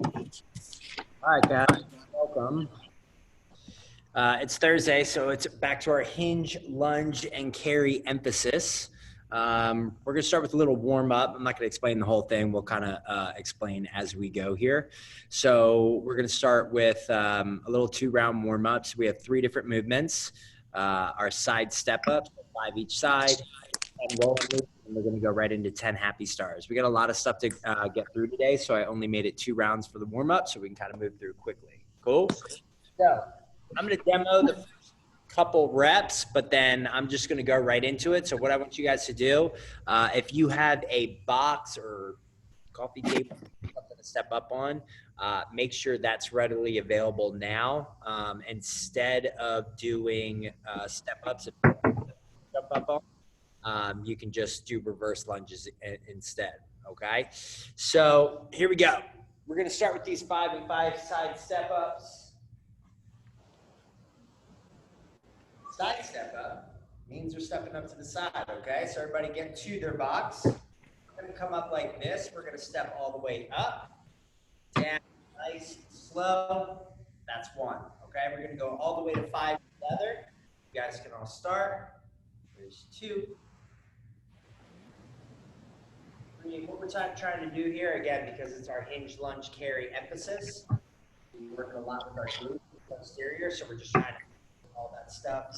All right, guys, welcome. It's Thursday, so it's back to our hinge, lunge, and carry emphasis. We're going to start with a little warm up. I'm not going to explain the whole thing. We'll kind of explain as we go here. So we're going to start with a little 2-round warm ups. We have 3 different movements. Our side step ups, 5 each side, and rolling movement, and we're going to go right into 10 happy stars. We got a lot of stuff to get through today, so I only made it 2 rounds for the warm up, so we can kind of move through quickly. Cool. So I'm going to demo the first couple reps, but then I'm just going to go right into it. So what I want you guys to do, if you have a box or coffee table, something to step up on, make sure that's readily available now. Instead of doing step ups, if you want to jump up on, you can just do reverse lunges instead. Okay. So here we go. We're going to start with these 5 and 5 side step ups. Side step up means they're stepping up to the side, okay? So everybody get to their box. We're gonna come up like this. We're gonna step all the way up, down, nice, slow. That's 1, okay? We're gonna go all the way to 5 together. You guys can all start. There's 2. 3. What we're trying to do here, again, because it's our hinge, lunge, carry emphasis, we're working a lot with our glutes posterior, so we're just trying to all that stuff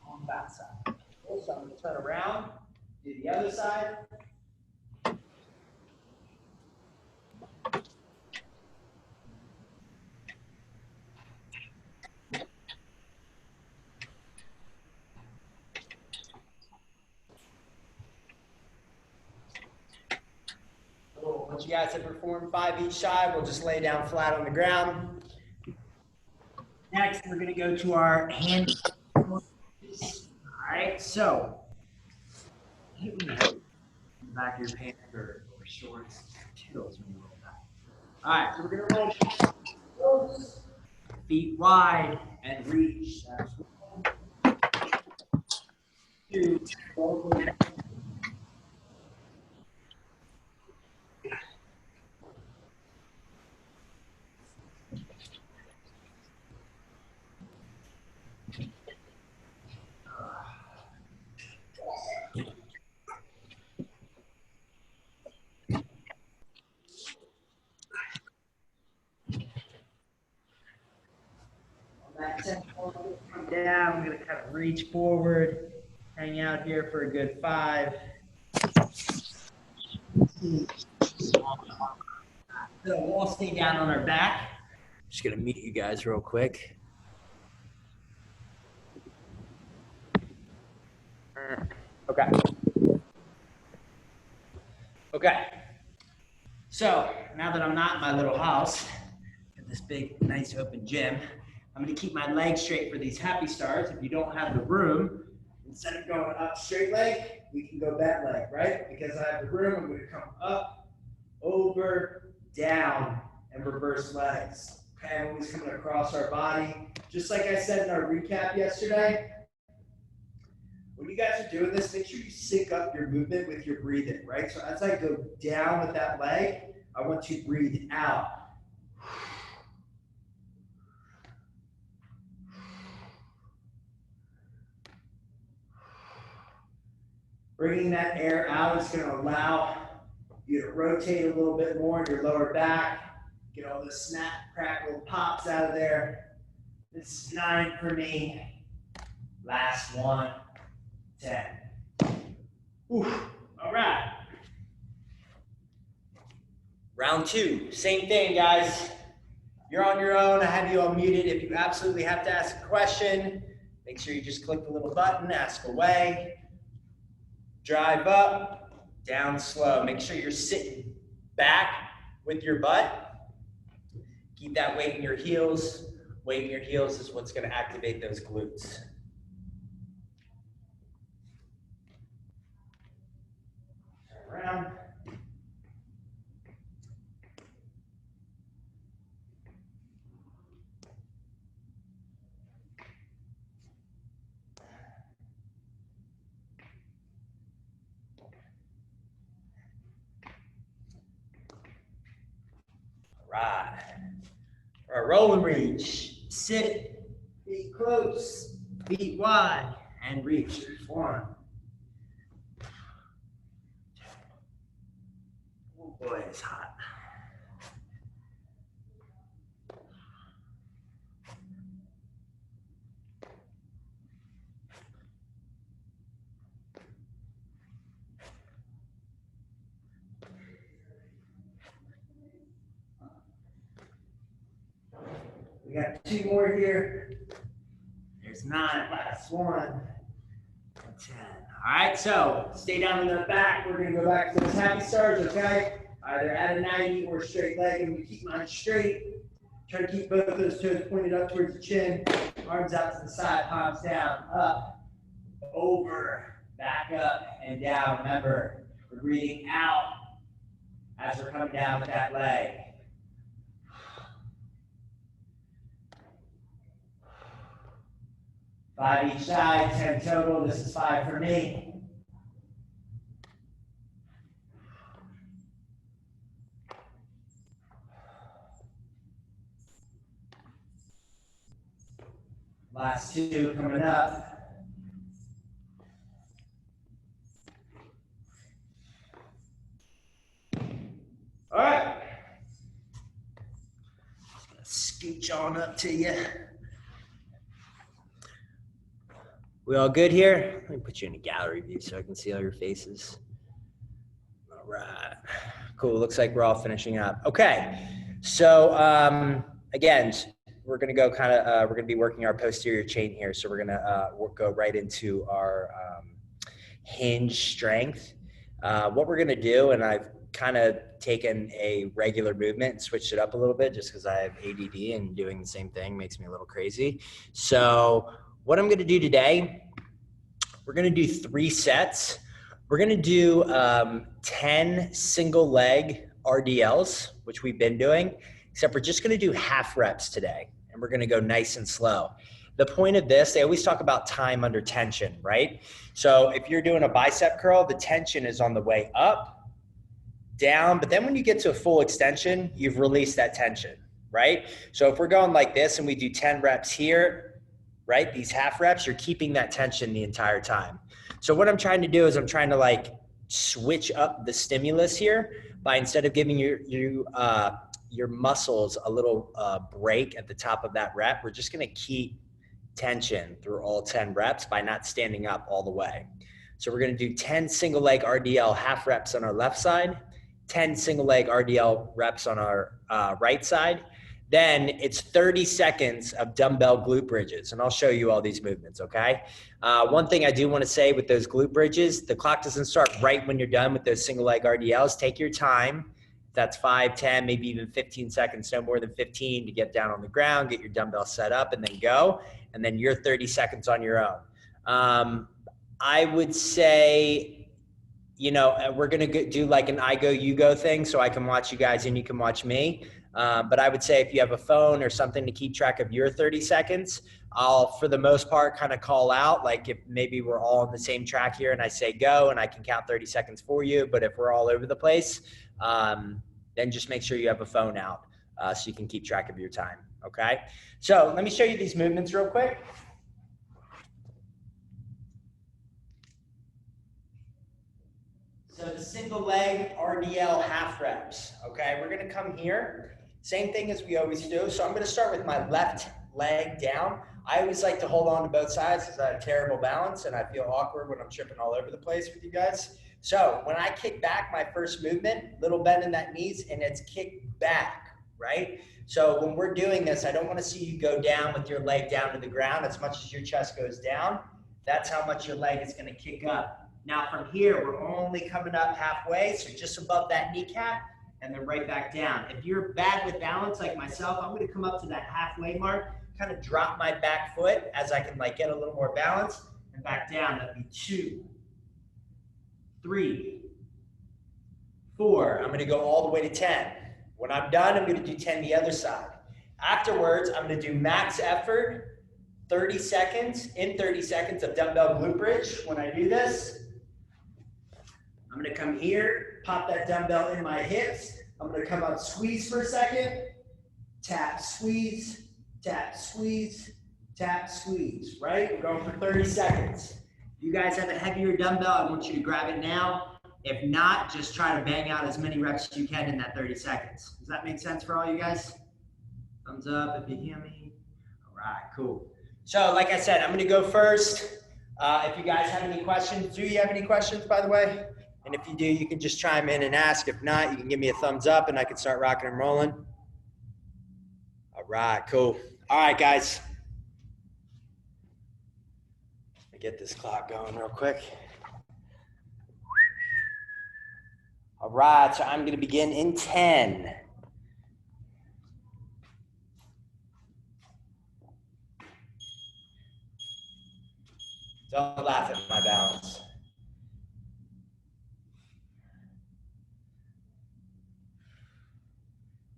on that side. So I'm going to turn around, do the other side. Cool. Once you guys have performed 5 each side, we'll just lay down flat on the ground. Next, we're going to go to our hand. All right, so hit me the back of your pants or shorts, chills when you roll back. All right, so we're going to roll feet wide and reach. That's 1, 2, come down. I'm going to kind of reach forward, hang out here for a good 5. So we'll all stay down on our back. Just going to meet you guys real quick. Okay. Okay. So now that I'm not in my little house, at this big, nice open gym, I'm going to keep my legs straight for these happy stars. If you don't have the room, instead of going up straight leg, we can go bent leg, right? Because I have the room, I'm going to come up, over, down, and reverse legs. Okay, always coming across our body. Just like I said in our recap yesterday, when you guys are doing this, make sure you sync up your movement with your breathing, right? So as I go down with that leg, I want to breathe out. Bringing that air out is going to allow you to rotate a little bit more in your lower back. Get all the snap, crackle, pops out of there. This is 9 for me. Last 1, 10. Oof. All right. Round 2, same thing, guys. You're on your own. I have you all muted. If you absolutely have to ask a question, make sure you just click the little button, ask away. Drive up, down slow. Make sure you're sitting back with your butt. Keep that weight in your heels. Weight in your heels is what's going to activate those glutes. Turn around. right. All right, roll and reach. Sit, feet close, feet wide, and reach. 1. Oh boy, it's hot. We got 2 more here. There's 9, last 1, and 10. All right, so stay down in the back. We're gonna go back to those happy stars, okay? Either at a 90 or straight leg. I'm gonna keep mine straight. Try to keep both of those toes pointed up towards the chin. Arms out to the side, palms down, up, over, back up, and down. Remember, we're breathing out as we're coming down with that leg. Five each side, 10 total. This is 5 for me. Last 2 coming up. All right. Just gonna scooch on up to you. We all good here? Let me put you in a gallery view so I can see all your faces. All right. Cool. Looks like we're all finishing up. Okay. So again, we're going to go we're going to be working our posterior chain here. So we're going to go right into our hinge strength. What we're going to do, and I've kind of taken a regular movement and switched it up a little bit just because I have ADD and doing the same thing makes me a little crazy. So what I'm going to do today, we're going to do 3 sets. We're going to do 10 single leg RDLs, which we've been doing, except we're just going to do half reps today, and we're going to go nice and slow. The point of this, they always talk about time under tension, right? So if you're doing a bicep curl, the tension is on the way up, down, but then when you get to a full extension, you've released that tension, right? So if we're going like this and we do 10 reps here, right? These half reps, you're keeping that tension the entire time. So what I'm trying to do is I'm trying to like switch up the stimulus here by instead of giving your muscles a little break at the top of that rep, we're just gonna keep tension through all 10 reps by not standing up all the way. So we're gonna do 10 single leg RDL half reps on our left side, 10 single leg RDL reps on our right side. Then it's 30 seconds of dumbbell glute bridges, and I'll show you all these movements, okay? One thing I do want to say with those glute bridges, the clock doesn't start right when you're done with those single leg RDLs. Take your time. That's 5, 10, maybe even 15 seconds, no more than 15 to get down on the ground, get your dumbbell set up, and then go. And then you're 30 seconds on your own. I would say, you know, we're going to do like an I go, you go thing so I can watch you guys and you can watch me. But I would say if you have a phone or something to keep track of your 30 seconds, I'll, for the most part, kind of call out, like if maybe we're all on the same track here and I say go and I can count 30 seconds for you. But if we're all over the place, then just make sure you have a phone out so you can keep track of your time, okay? So let me show you these movements real quick. So the single leg RDL half reps, okay? We're gonna come here, same thing as we always do. So I'm gonna start with my left leg down. I always like to hold on to both sides because I have terrible balance and I feel awkward when I'm tripping all over the place with you guys. So when I kick back, my first movement, little bend in that knees and it's kick back, right? So when we're doing this, I don't wanna see you go down with your leg down to the ground as much as your chest goes down. That's how much your leg is gonna kick up. Now from here, we're only coming up halfway, so just above that kneecap, and then right back down. If you're bad with balance like myself, I'm gonna come up to that halfway mark, kind of drop my back foot as I can like get a little more balance, and back down. That'd be 2, 3, 4. I'm gonna go all the way to 10. When I'm done, I'm gonna do 10 the other side. Afterwards, I'm gonna do max effort, 30 seconds, in 30 seconds of dumbbell glute bridge. When I do this, I'm gonna come here, pop that dumbbell in my hips. I'm gonna come up, squeeze for a second, tap, squeeze, tap, squeeze, right? We're going for 30 seconds. If you guys have a heavier dumbbell, I want you to grab it now. If not, just try to bang out as many reps as you can in that 30 seconds. Does that make sense for all you guys? Thumbs up if you hear me. All right, cool. So like I said, I'm gonna go first. If you guys have any questions, do you have any questions, by the way? And if you do, you can just chime in and ask. If not, you can give me a thumbs up and I can start rocking and rolling. All right, cool. All right, guys. Let me get this clock going real quick. All right, so I'm gonna begin in 10. Don't laugh at my balance.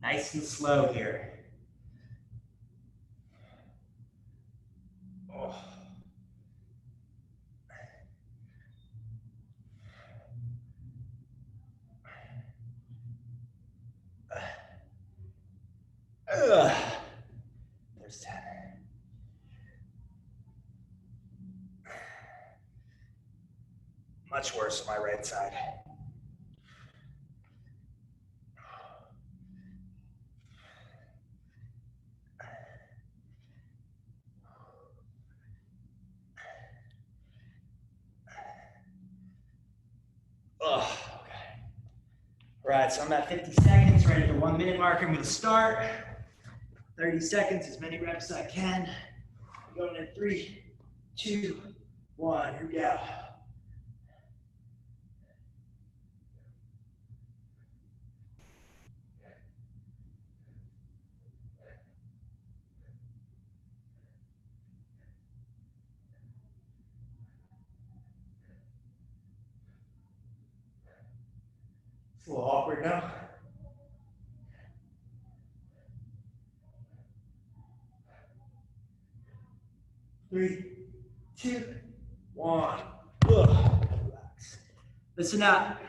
Nice and slow here. Oh. There's 10. Much worse on my right side. Oh, okay. All right, so I'm at 50 seconds, right at the 1 minute mark. I'm gonna start. 30 seconds, as many reps as I can. I'm going in 3, 2, 1, here we go. It's a little awkward now. Three, 2, 1. Relax. Listen up.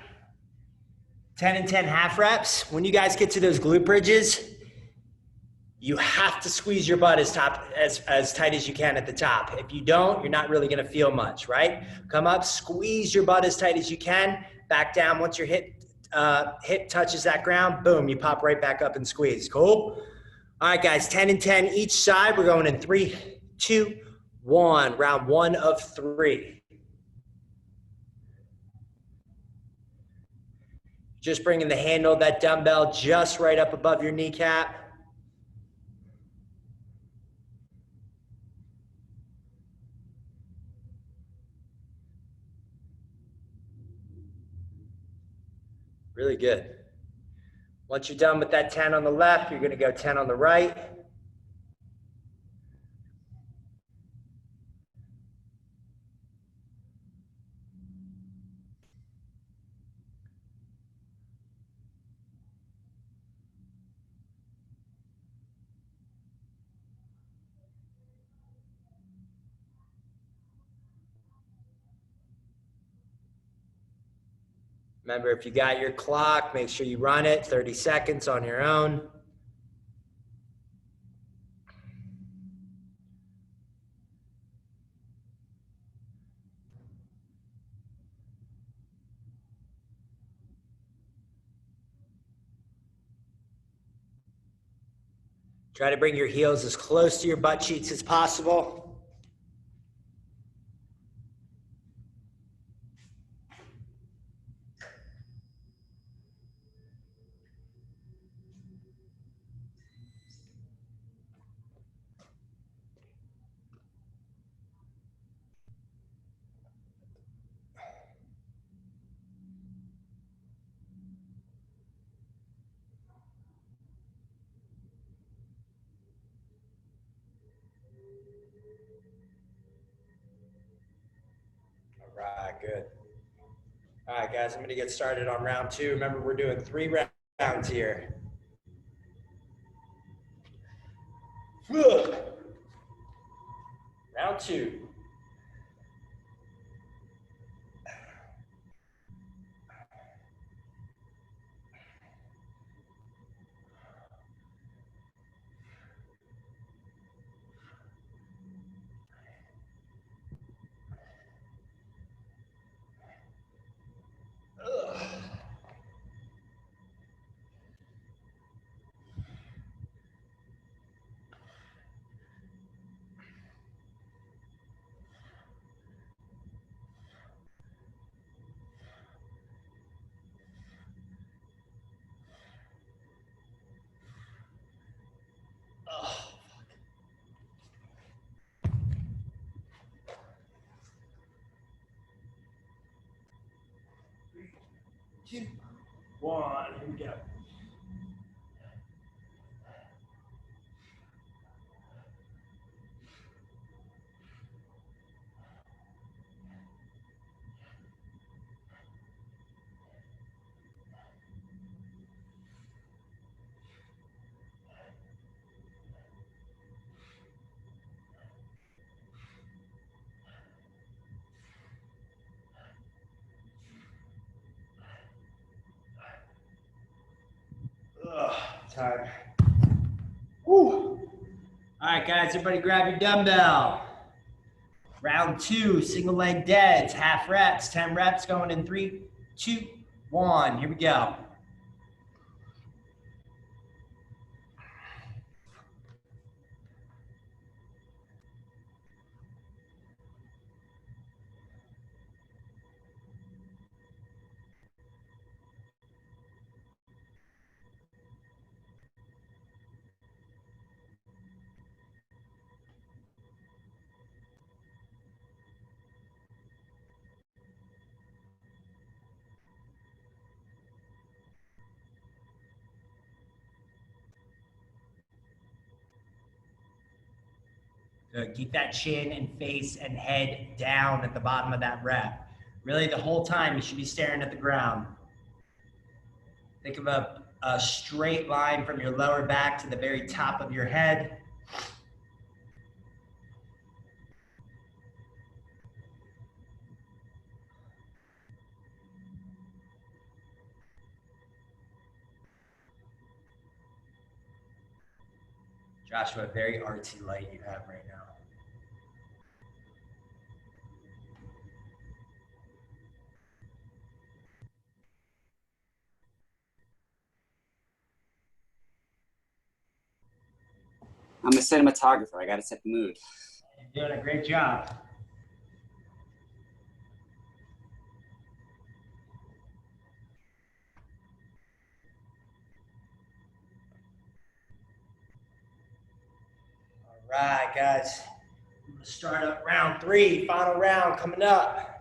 10 and 10 half reps. When you guys get to those glute bridges, you have to squeeze your butt as tight as you can at the top. If you don't, you're not really gonna feel much, right? Come up, squeeze your butt as tight as you can, back down. Once your hip touches that ground, boom, you pop right back up and squeeze. Cool? All right, guys, 10 and 10 each side. We're going in 3, 2, 1. Round 1 of 3. Just bringing the handle of that dumbbell just right up above your kneecap. Really good. Once you're done with that 10 on the left, you're gonna go 10 on the right. Remember, if you got your clock, make sure you run it 30 seconds on your own. Try to bring your heels as close to your butt cheeks as possible. All right, good. All right, guys, I'm gonna get started on round 2. Remember, we're doing 3 rounds here. Round 2. 2, 1. Here we go. Time. Woo. All right, guys, everybody grab your dumbbell. Round 2, single leg deads, half reps, 10 reps going in 3, 2, 1. Here we go. Good. Keep that chin and face and head down at the bottom of that rep. Really, the whole time you should be staring at the ground. Think of a straight line from your lower back to the very top of your head. Joshua, very artsy light you have right now. I'm a cinematographer. I got to set the mood. You're doing a great job. All right, guys. I'm going to start up round 3, final round coming up.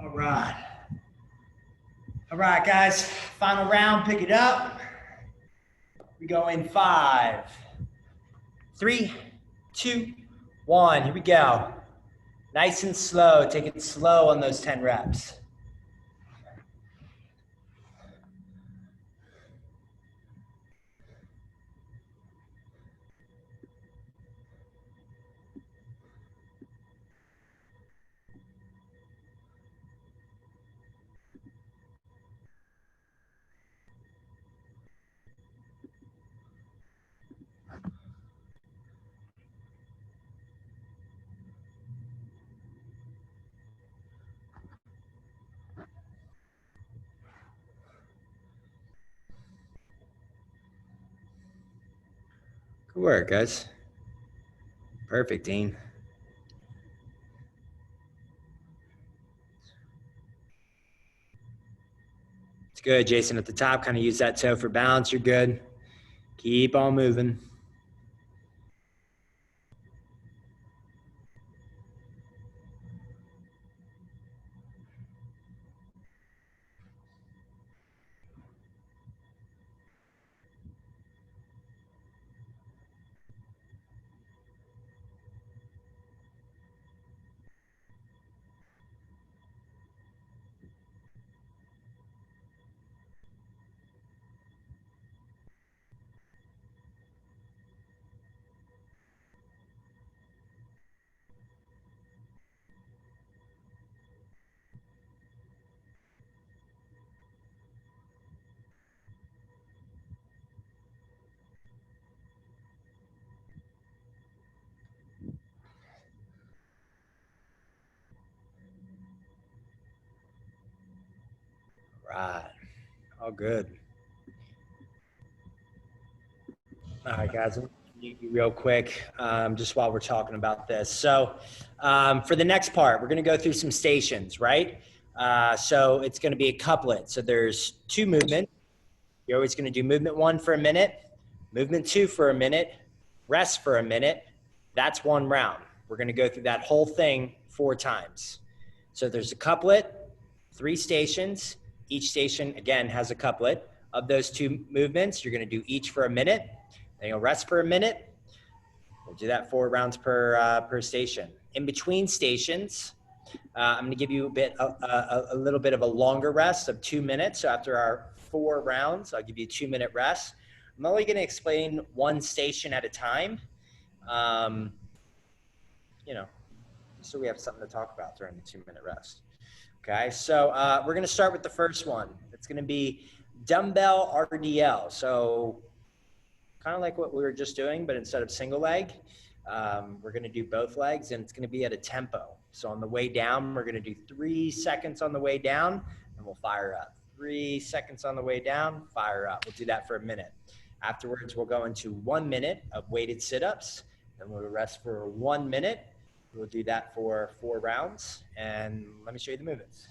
All right. All right, guys. Final round. Pick it up. We go in 5, 3, 2, 1. Here we go. Nice and slow. Take it slow on those 10 reps. Good work, guys. Perfect, Dean. It's good, Jason, at the top. Kind of use that toe for balance. You're good. Keep on moving. All good. All right, guys, I'm gonna be real quick, just while we're talking about this. So for the next part, we're going to go through some stations, right? So it's going to be a couplet. So there's 2 movements. You're always going to do movement 1 for a minute, movement 2 for a minute, rest for a minute. That's 1 round. We're going to go through that whole thing 4 times. So there's a couplet, 3 stations. Each station, again, has a couplet. Of those 2 movements, you're going to do each for a minute. Then you'll rest for a minute. We'll do that 4 rounds per station. In between stations, I'm going to give you a little bit of a longer rest of 2 minutes. So after our 4 rounds, I'll give you a 2-minute rest. I'm only going to explain 1 station at a time. You know, so we have something to talk about during the 2-minute rest. Okay, so we're going to start with the first one. It's going to be dumbbell RDL. So kind of like what we were just doing, but instead of single leg, we're going to do both legs, and it's going to be at a tempo. So on the way down, we're going to do 3 seconds on the way down, and we'll fire up. 3 seconds on the way down, fire up. We'll do that for a minute. Afterwards, we'll go into 1 minute of weighted sit-ups, then we'll rest for 1 minute. We'll do that for 4 rounds, and let me show you the movements.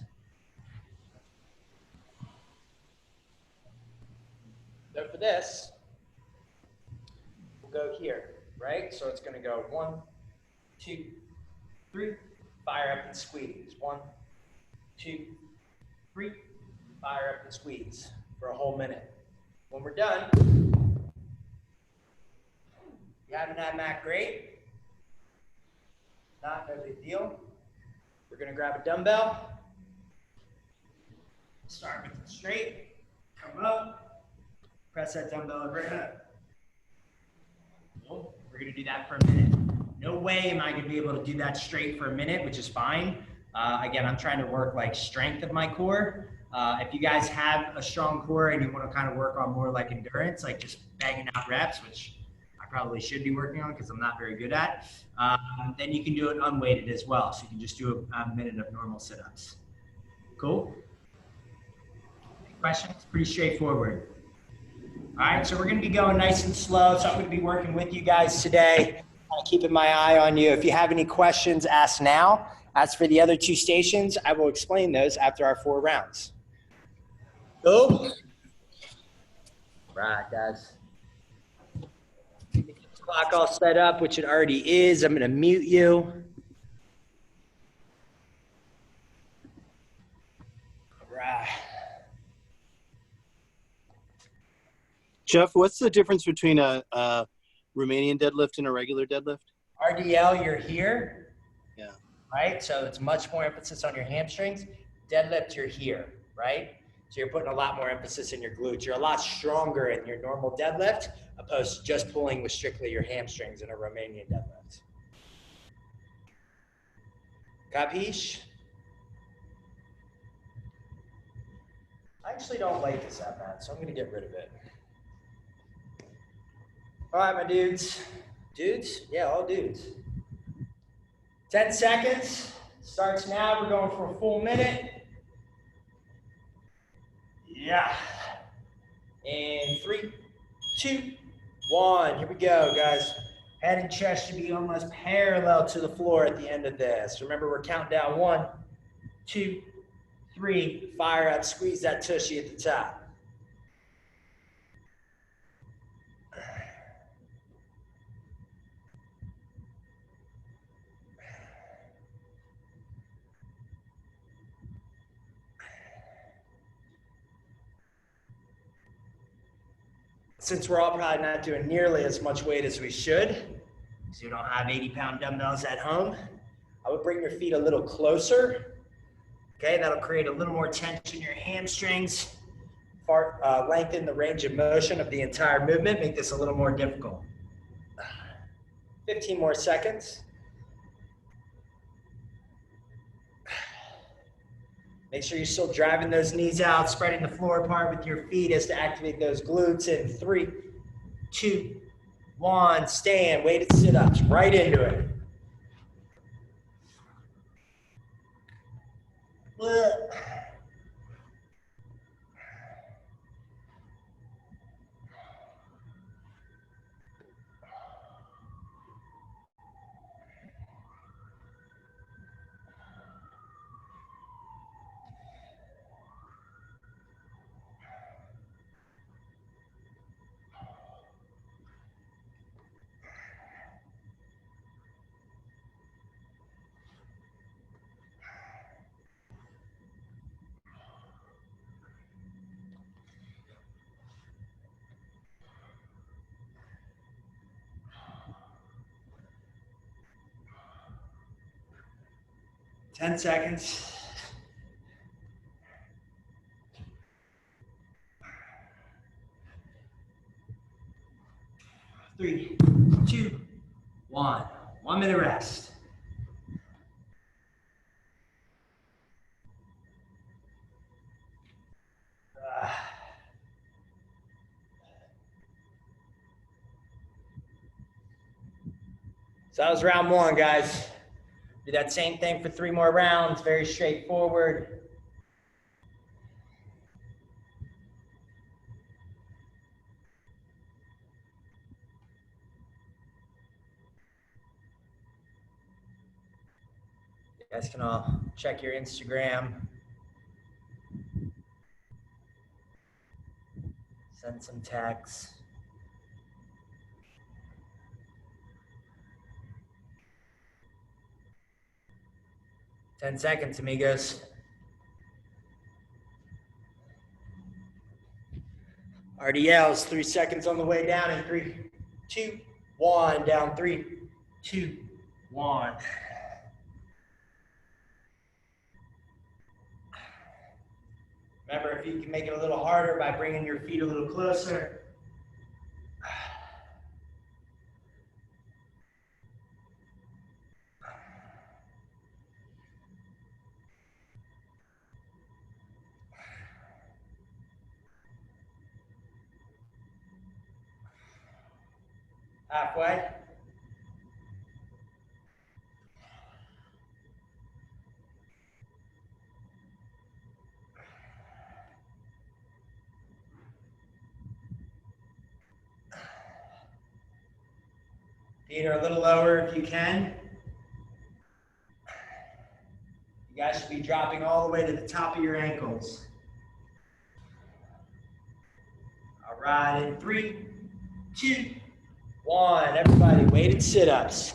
So for this, we'll go here, right? So it's going to go 1, 2, 3, fire up and squeeze. 1, 2, 3, fire up and squeeze for a whole minute. When we're done, if you haven't had Mac, great. Not no big deal. We're going to grab a dumbbell. Start with it straight. Come up. Press that dumbbell overhead. Cool. We're going to do that for a minute. No way am I going to be able to do that straight for a minute, which is fine. Again, I'm trying to work like strength of my core. If you guys have a strong core and you want to kind of work on more like endurance, like just banging out reps, which I probably should be working on because I'm not very good at, then you can do it unweighted as well. So you can just do a minute of normal sit-ups. Cool? Any questions? Pretty straightforward. All right, so we're going to be going nice and slow. So I'm going to be working with you guys today, keeping my eye on you. If you have any questions, ask now. As for the other 2 stations, I will explain those after our 4 rounds. Cool? Right, guys. Get the clock all set up, which it already is. I'm going to mute you. All right. Jeff, what's the difference between a Romanian deadlift and a regular deadlift? RDL, you're here. Yeah. Right? So it's much more emphasis on your hamstrings. Deadlift, you're here, right? So you're putting a lot more emphasis in your glutes. You're a lot stronger in your normal deadlift opposed to just pulling with strictly your hamstrings in a Romanian deadlift. Capiche? I actually don't like this that bad, so I'm going to get rid of it. All right, my dudes. Dudes? Yeah, all dudes. 10 seconds. Starts now. We're going for a full minute. Yeah. And 3, 2, 1. Here we go, guys. Head and chest should be almost parallel to the floor at the end of this. Remember, we're counting down 1, 2, 3. Fire up. Squeeze that tushy at the top. Since we're all probably not doing nearly as much weight as we should, so you don't have 80-pound dumbbells at home, I would bring your feet a little closer. Okay, that'll create a little more tension in your hamstrings, lengthen the range of motion of the entire movement, make this a little more difficult. 15 more seconds. Make sure you're still driving those knees out, spreading the floor apart with your feet as to activate those glutes in 3, 2, 1. Stand, weighted sit-ups, right into it. 10 seconds. 3, 2, 1. 1 minute rest. So that was round 1, guys. Do that same thing for 3 more rounds. Very straightforward. You guys can all check your Instagram. Send some texts. Ten seconds, amigos. RDLs, 3 seconds on the way down in 3, 2, 1. Down 3, 2, 1. Remember, if you can make it a little harder by bringing your feet a little closer. Halfway. Feet are a little lower if you can. You guys should be dropping all the way to the top of your ankles. All right, in 3, 2, 1. Everybody, weighted sit-ups.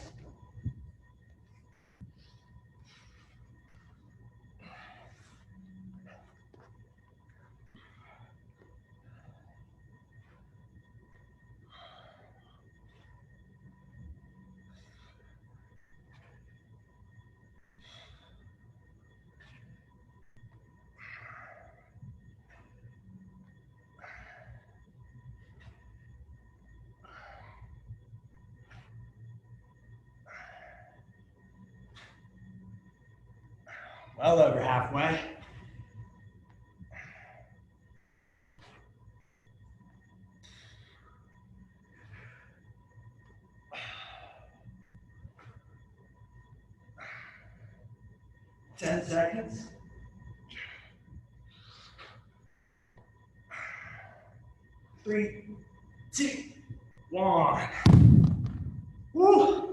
Well over halfway. Ten seconds. 3, 2, 1. Woo!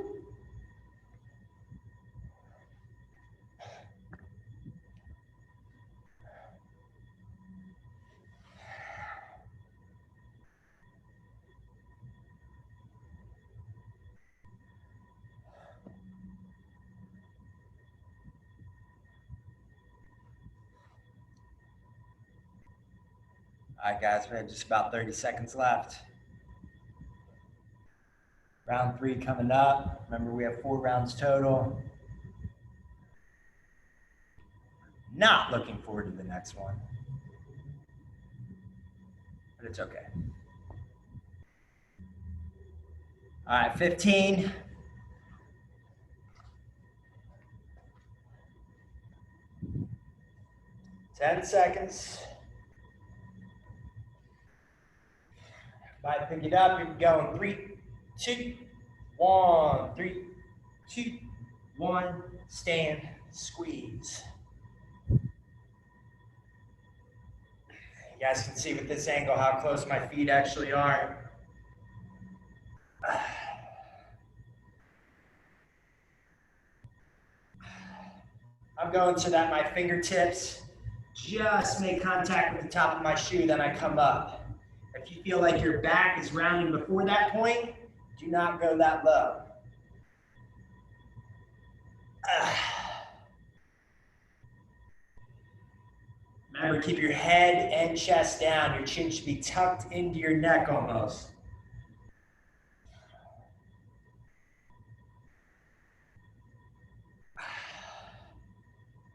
All right, guys, we have just about 30 seconds left. Round 3 coming up. Remember, we have 4 rounds total. Not looking forward to the next one, but it's okay. All right, 15. 10 seconds. Might pick it up. Here we go in 3, 2, 1. 3, 2, 1. Stand, squeeze. You guys can see with this angle how close my feet actually are. I'm going so that my fingertips just make contact with the top of my shoe, then I come up. If you feel like your back is rounding before that point, do not go that low. Remember, keep your head and chest down. Your chin should be tucked into your neck almost.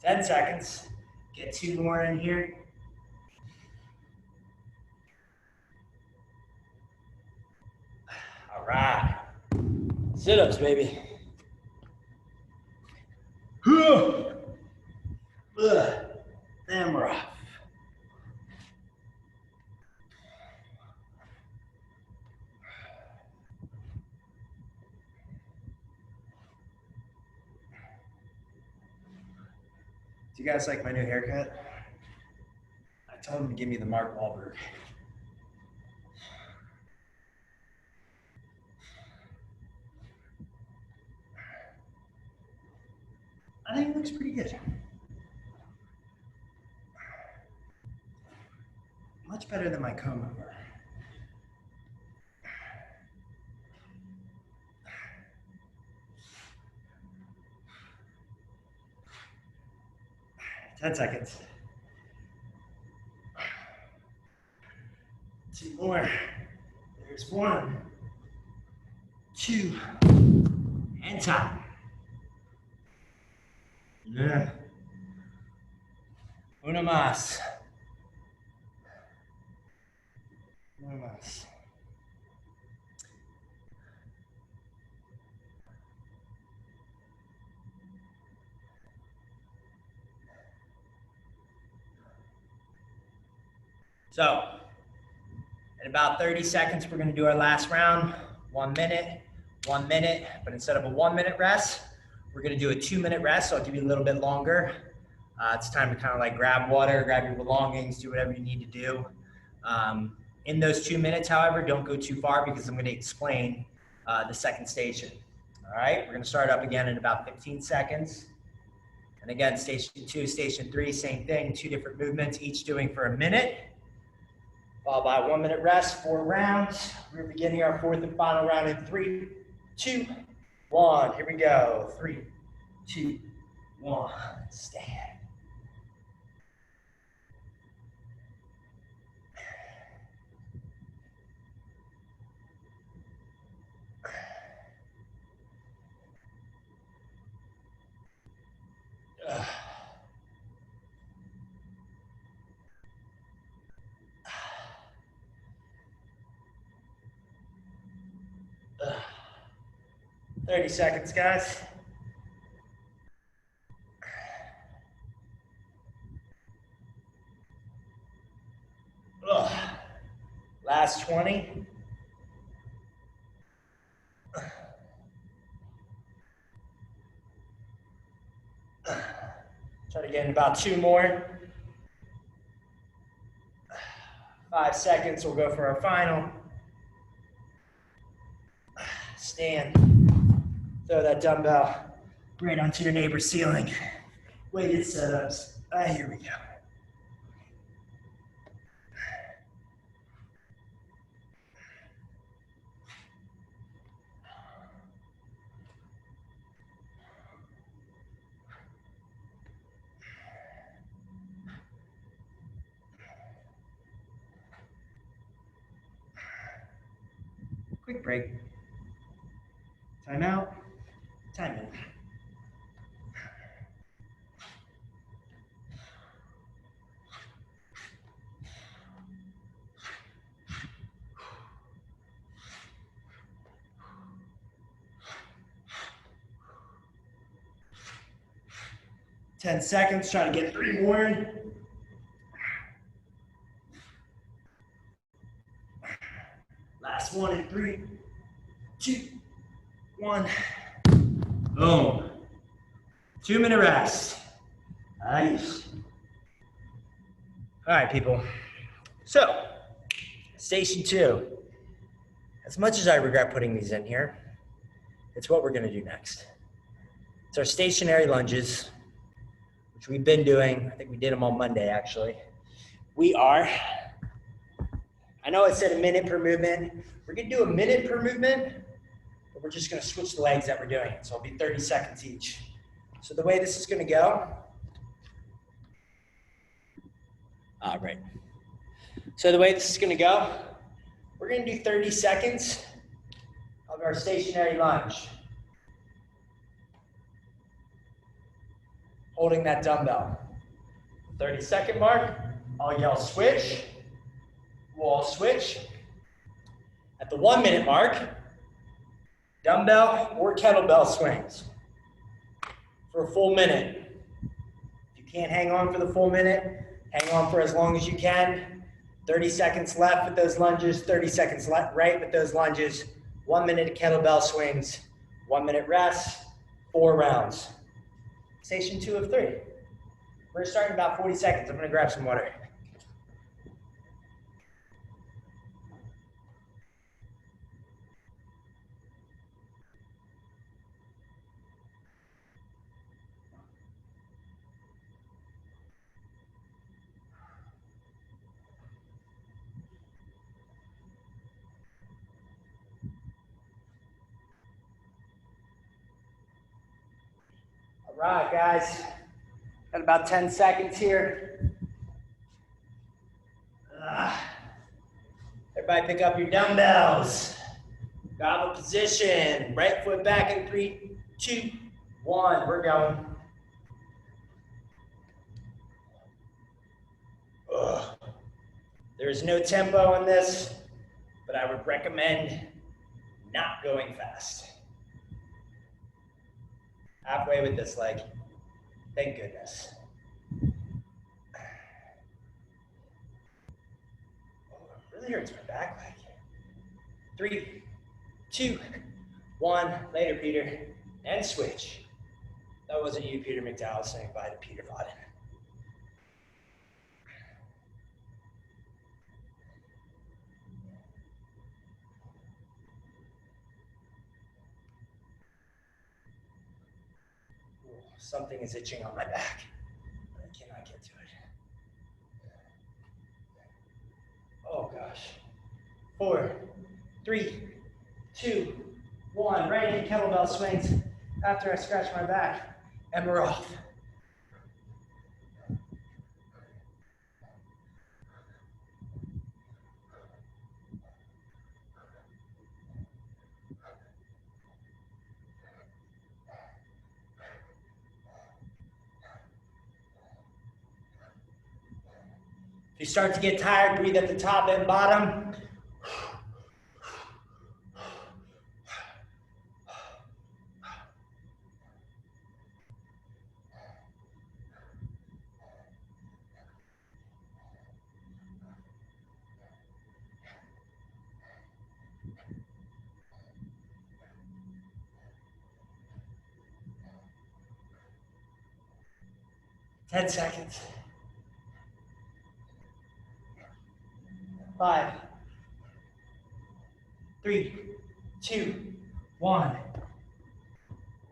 10 seconds. Get 2 more in here. All right. Sit-ups, baby. Damn rough. Do you guys like my new haircut? I told him to give me the Mark Wahlberg. I think it looks pretty good. Much better than my comb over. Ten seconds. 2 more. There's 1, 2, and time. Yeah. Uno más. Uno más. So, in about 30 seconds, we're going to do our last round. 1 minute, 1 minute, but instead of a 1 minute rest, we're going to do a 2 minute rest. So I'll give you a little bit longer. It's time to kind of like grab water, grab your belongings, do whatever you need to do. In those 2 minutes, however, don't go too far because I'm going to explain the second station. All right, we're going to start up again in about 15 seconds. And again, station 2, station 3, same thing, 2 different movements, each doing for a minute. Followed by a 1 minute rest, 4 rounds. We're beginning our 4th and final round in 3, 2, 1. Here we go. 3, 2, 1. Stand. Ugh. 30 seconds, guys. Ugh. Last 20. Try to get in about 2 more. 5 seconds, we'll go for our final. Stand. Throw that dumbbell right onto your neighbor's ceiling. Weighted setups. Here we go. Quick break. Time out. Time in. Ten seconds, try to get 3 more in. Last one in 3, 2, 1. Boom. 2 minute rest. Nice. All right, people. So, station 2. As much as I regret putting these in here, it's what we're going to do next. It's our stationary lunges, which we've been doing. I think we did them on Monday, actually. I know it said a minute per movement. We're going to do a minute per movement, but we're just going to switch the legs that we're doing. So it'll be 30 seconds each. So the way this is going to go. Right. So the way this is going to go, we're going to do 30 seconds of our stationary lunge. holding that dumbbell. 30-second mark, I'll yell switch. We'll all switch. At the 1-minute mark, dumbbell or kettlebell swings for a full minute. If you can't hang on for the full minute, hang on for as long as you can. 30 seconds left with those lunges, 30 seconds right with those lunges. 1 minute kettlebell swings, 1 minute rest, 4 rounds. Station 2 of 3. We're starting in about 40 seconds. I'm gonna grab some water. All right, guys. Got about 10 seconds here. Everybody pick up your dumbbells. Goblet position. Right foot back in 3, 2, 1. We're going. There is no tempo in this, but I would recommend not going fast. Halfway with this leg. Thank goodness. Oh, it really hurts my back leg. 3, 2, 1. Later, Peter. And switch. That wasn't you, Peter McDowell, saying bye to Peter Vodden. Something is itching on my back, but I cannot get to it. Oh gosh. 4, 3, 2, 1. Right into kettlebell swings after I scratch my back, and we're off. If you start to get tired, breathe at the top and bottom. Ten seconds. 5, 3, 2, 1.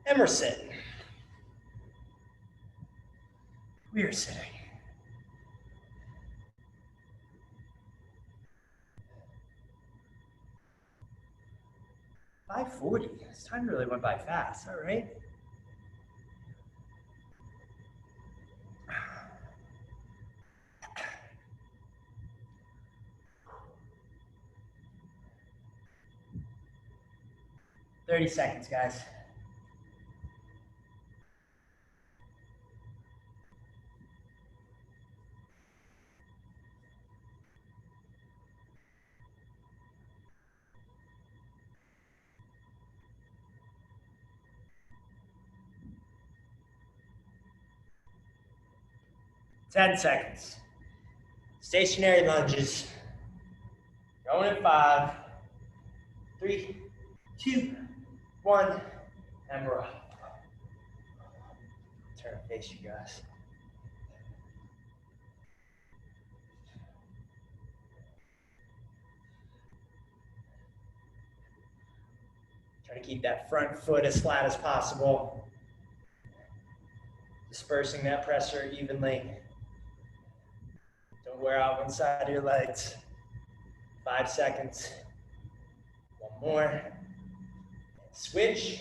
And we're sitting. We are sitting. $5:40. This time really went by fast. All right. $30 seconds, guys. Ten seconds. Stationary lunges. Going at 5, 3, 2, 1, and we're off. Turn and face you guys. Try to keep that front foot as flat as possible. Dispersing that pressure evenly. Don't wear out one side of your legs. 5 seconds. One more. Switch.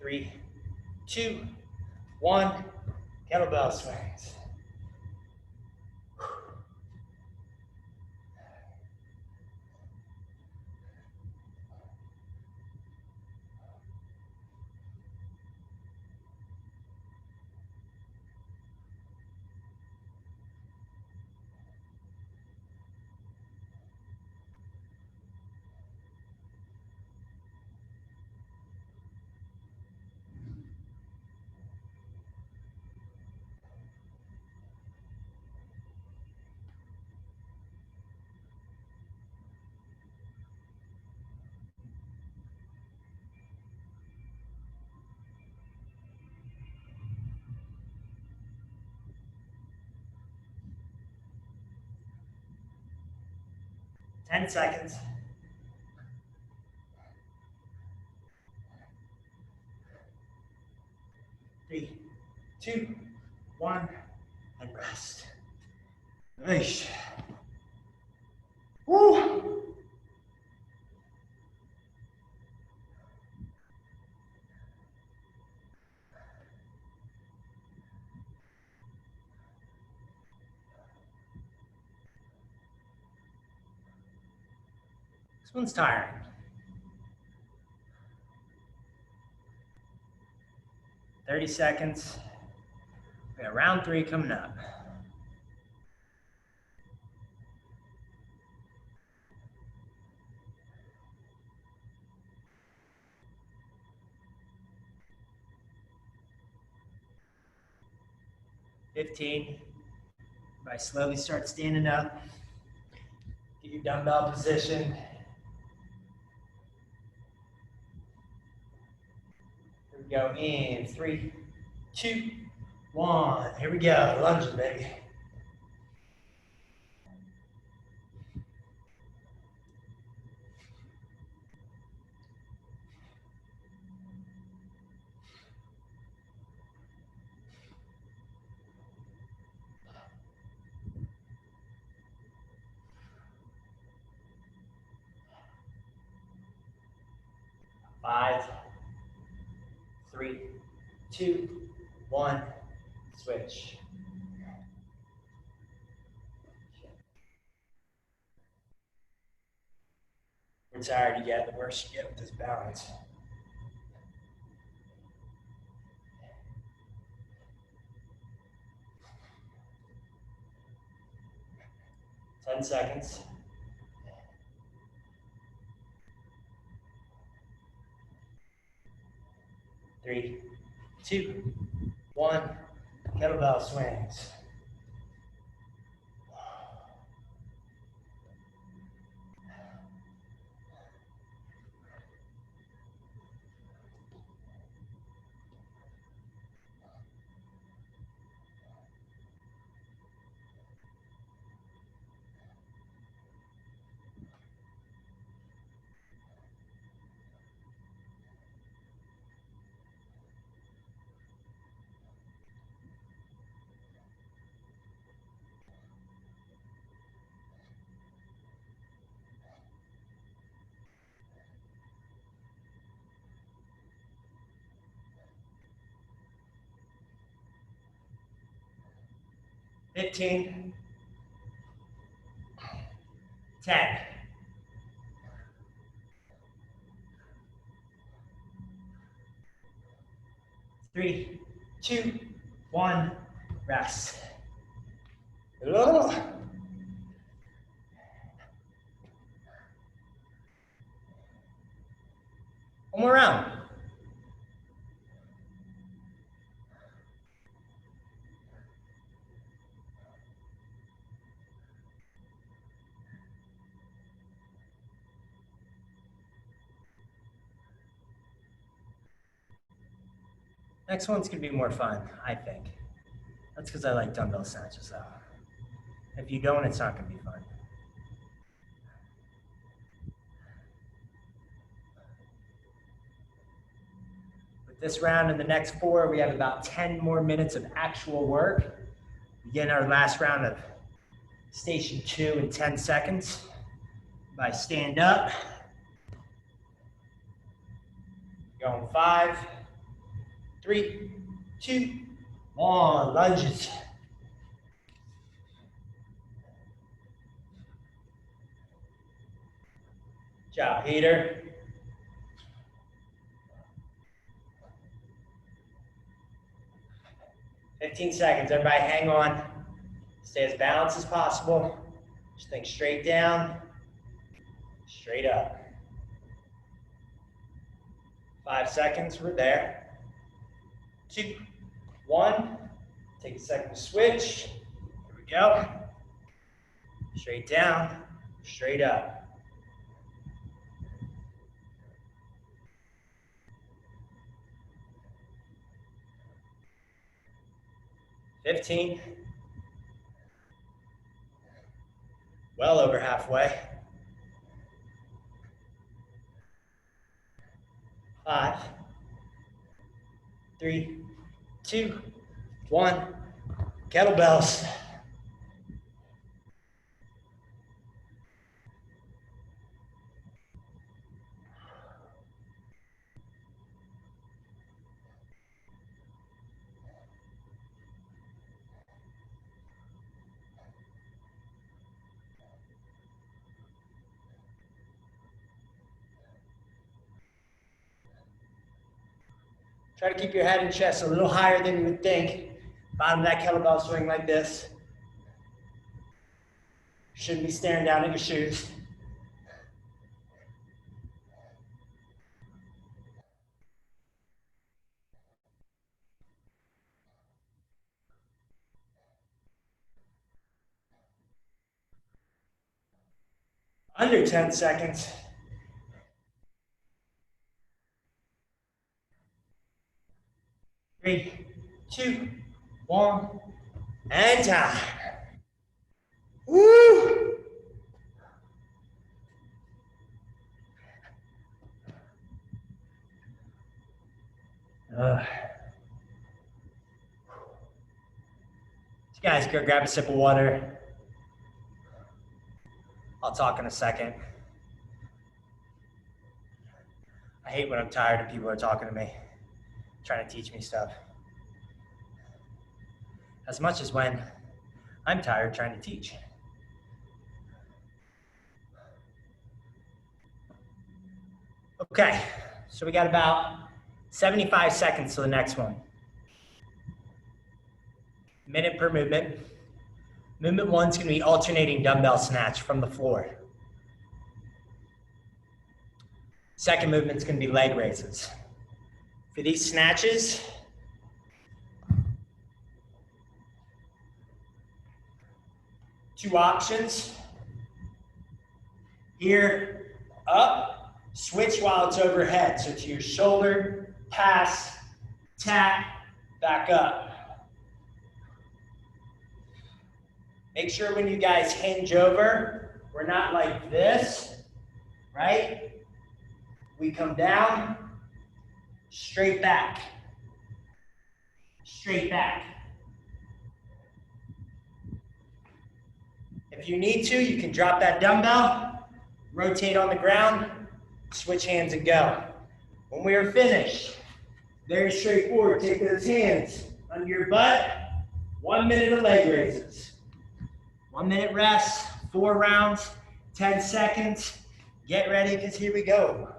3, 2, 1. Kettlebell swings. 10 seconds. 3, 2, 1, and rest. Nice. Woo! This one's tiring. 30 seconds. We got round 3 coming up. Everybody slowly start standing up. Get your dumbbell position. Here we go. In 3, 2, 1. Here we go. Lunges, baby. Five, 3, 2, 1. Switch. The tired you get, the worse you get with this balance. Ten seconds. 3, 2, 1. Kettlebell swings. Fifteen. 10. 3, 2, 1. Rest. Ugh. One more round. Next one's gonna be more fun, I think. That's because I like dumbbell snatches though. If you don't, it's not gonna be fun. With this round and the next 4, we have about 10 more minutes of actual work. Begin our last round of station 2 in 10 seconds. By stand up. Going 5, 3, 2, 1. Lunges. Job, heater. "15 seconds. Everybody hang on. Stay as balanced as possible. Just think straight down, straight up. 5 seconds. We're there. 2, 1. Take a second to switch. Here we go. Straight down, straight up. 15. Well over halfway. 5, 3, 2, 1. Kettlebells. Try to keep your head and chest a little higher than you would think. Bottom of that kettlebell swing like this. Shouldn't be staring down at your shoes. Under 10 seconds. 3, 2, 1, and time. Woo! You guys go grab a sip of water. I'll talk in a second. I hate when I'm tired and people are talking to me, trying to teach me stuff. As much as when I'm tired trying to teach. Okay, so we got about 75 seconds to the next one. Minute per movement. Movement 1 is going to be alternating dumbbell snatch from the floor. Second movement is going to be leg raises. For these snatches, two options. Here, up, switch while it's overhead. So to your shoulder, pass, tap, back up. Make sure when you guys hinge over, we're not like this, right? We come down, straight back, straight back. If you need to, you can drop that dumbbell, rotate on the ground, switch hands and go. When we are finished, very straightforward, take those hands under your butt, 1 minute of leg raises. 1 minute rest, 4 rounds, 10 seconds. Get ready, because here we go.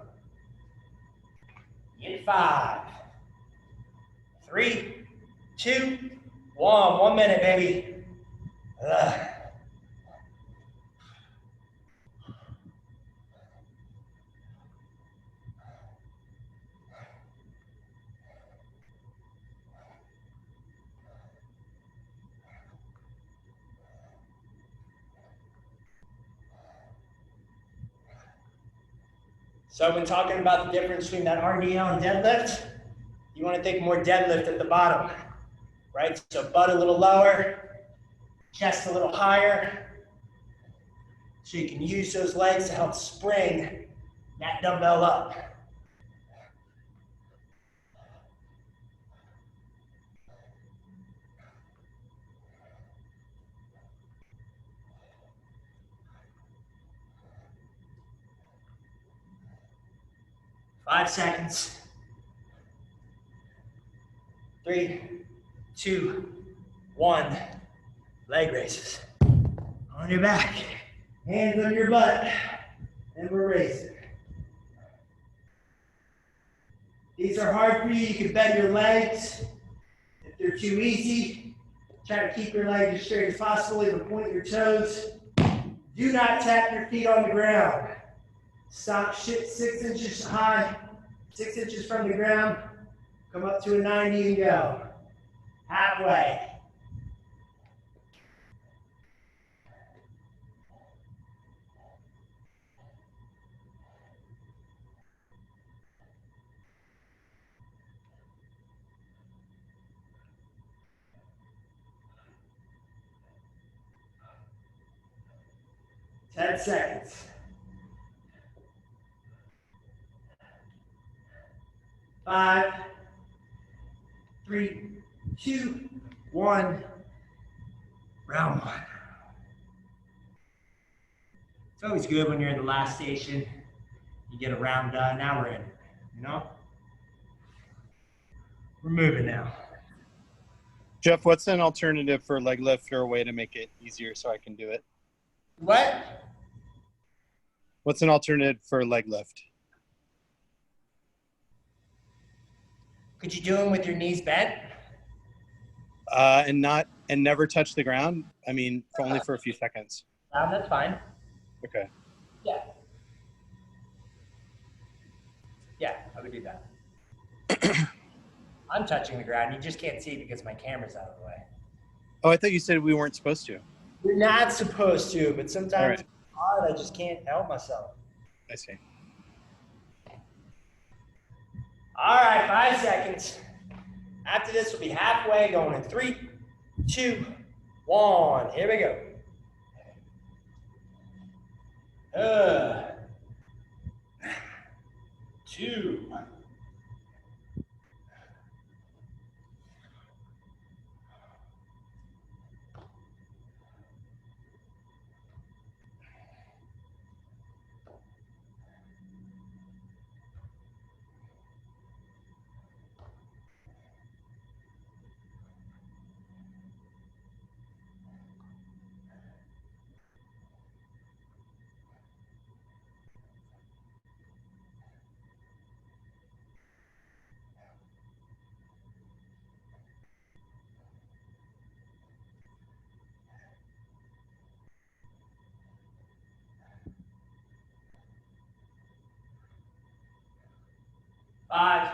In 5, 3, 2, 1. 1 minute, baby. Ugh. So I've been talking about the difference between that RDL and deadlift. You want to think more deadlift at the bottom, right? So butt a little lower, chest a little higher. So you can use those legs to help spring that dumbbell up. Five seconds. 3, 2, 1. Leg raises. On your back. Hands on your butt. And we're raising. These are hard for you. You can bend your legs. If they're too easy, try to keep your legs as straight as possible. Even point your toes. Do not tap your feet on the ground. Stop 6 inches high, 6 inches from the ground. Come up to a 90 and go. Halfway. Ten seconds. 5, 3, 2, 1. Round 1. It's always good when you're in the last station. You get a round done. Now we're in. You know? We're moving now. Jeff, what's an alternative for leg lift or a way to make it easier so I can do it? What? What's an alternative for leg lift? Could you do them with your knees bent? And never touch the ground? I mean, only for a few seconds. That's fine. Okay. Yeah. Yeah, I would do that. I'm touching the ground. You just can't see because my camera's out of the way. Oh, I thought you said we weren't supposed to. You're not supposed to, but sometimes right. it's hard. I just can't help myself. I see. All right, 5 seconds. After this, we'll be halfway, going in 3, 2, 1. Here we go. 2. Five,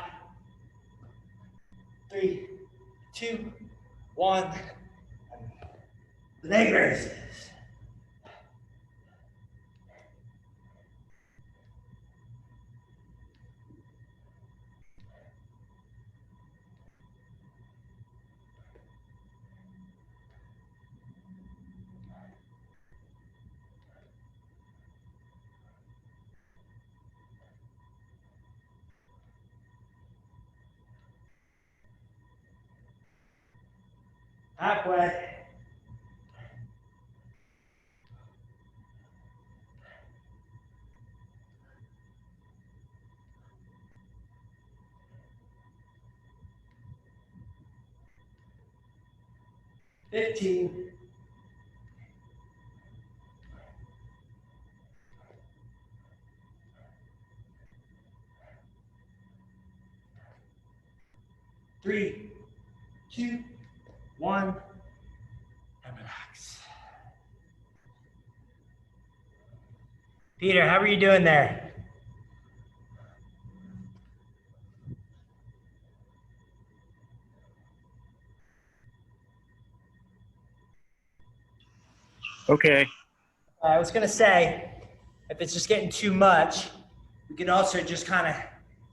3, 2, 1. Leg raises. Halfway. $15. 3, 2, 1, and relax. Peter, how are you doing there? Okay. I was gonna say, if it's just getting too much, we could also just kind of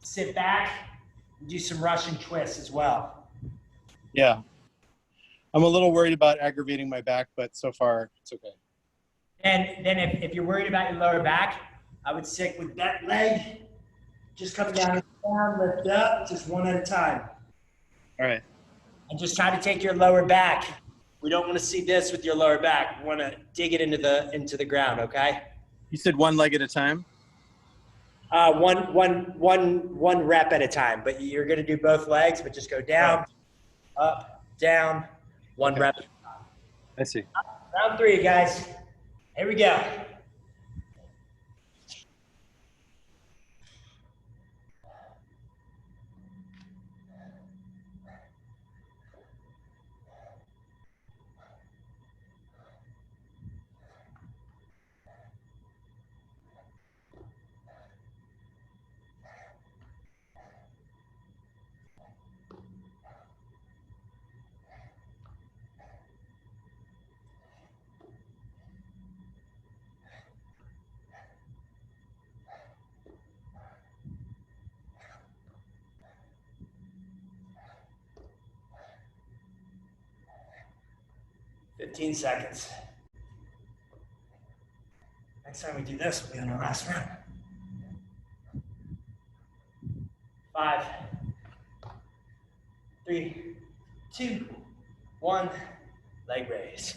sit back and do some Russian twists as well. Yeah. I'm a little worried about aggravating my back, but so far it's okay. And then if you're worried about your lower back, I would stick with that leg, just coming down, lift up, just one at a time. All right. And just try to take your lower back. We don't want to see this with your lower back. We want to dig it into the ground, okay? You said one leg at a time? One rep at a time, but you're going to do both legs, but just go down, up, down, one rep. I see. Round 3, guys. Here we go. "15 seconds. Next time we do this, we'll be on our last round. 5, 3, 2, 1. Leg raise.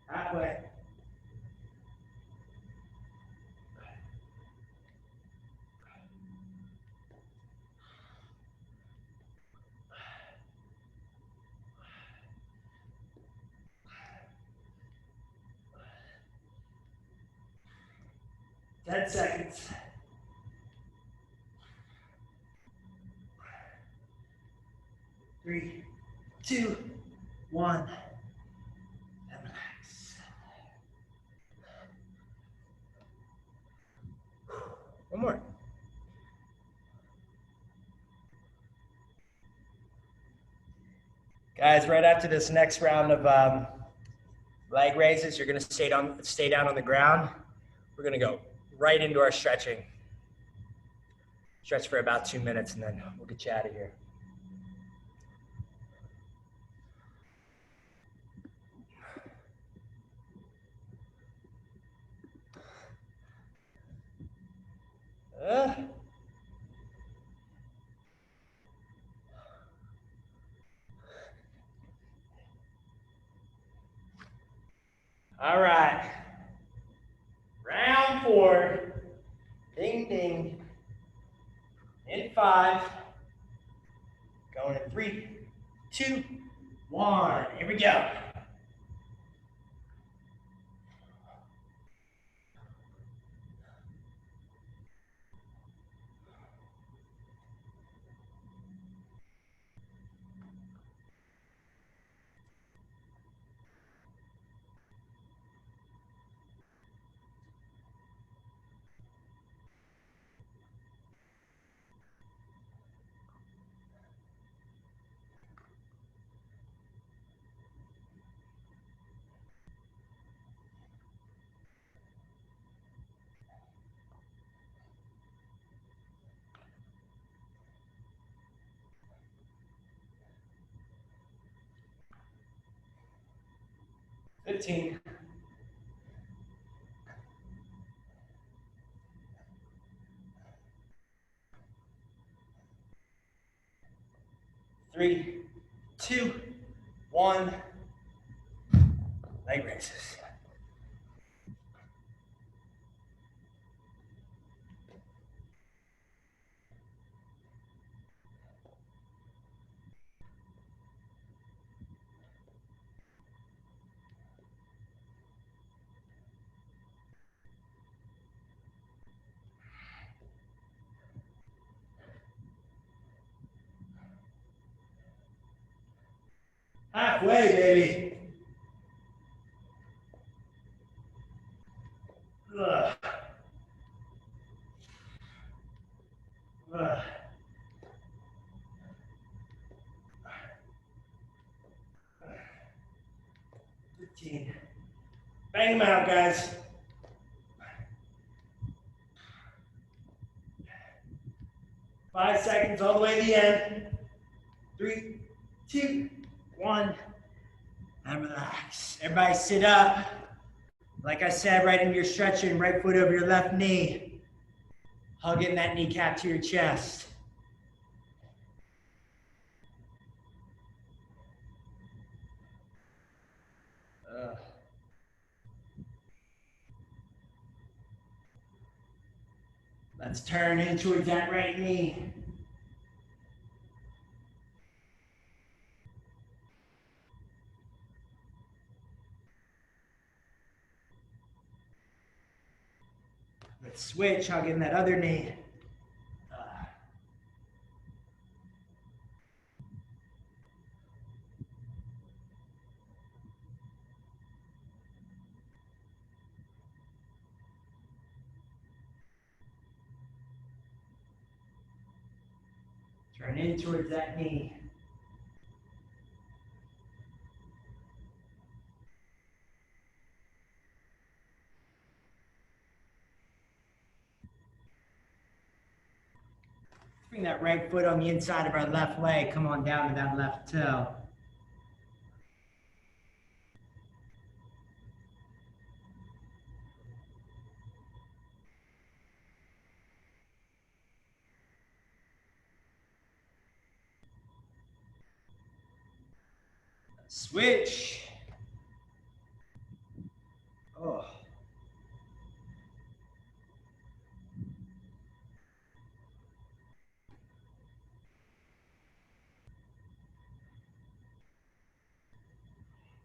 Halfway. Ten seconds. Three, two, one. And relax. One more. Guys, right after this next round of leg raises, you're gonna stay down on the ground. We're gonna go right into our stretching. Stretch for about 2 minutes and then we'll get you out of here. All right. Round 4. Ding, ding. In 5. Going in 3, 2, 1. Here we go. "15. 3, 2, 1. Leg raises. Halfway, baby. Ugh. Ugh. Bang them out, guys. 5 seconds all the way to the end. 3, 2, 1, and relax. Everybody sit up. Like I said, right into your stretching, right foot over your left knee. Hugging that kneecap to your chest. Let's turn in towards that right knee. Let's switch, hugging that other knee. Turn in towards that knee. Bring that right foot on the inside of our left leg. Come on down to that left toe. Switch. Oh.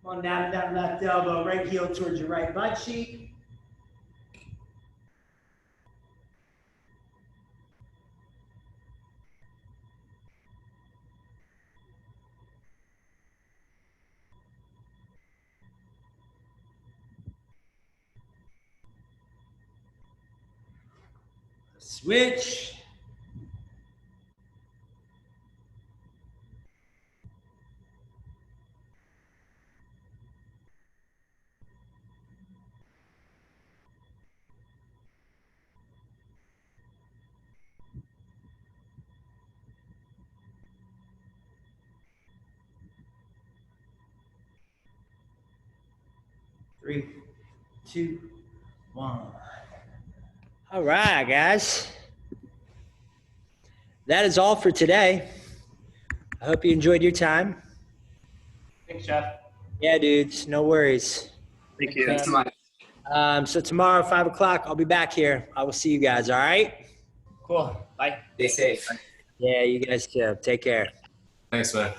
Come on down to that left elbow, right heel towards your right butt cheek. Switch. Three, 2, 1. All right, guys. That is all for today. I hope you enjoyed your time. Thanks, Jeff. Yeah, dudes, no worries. Thank you. Thanks so much. So tomorrow, 5 o'clock, I'll be back here. I will see you guys, all right? Cool. Bye. Stay safe. Yeah, you guys too. Take care. Thanks, man.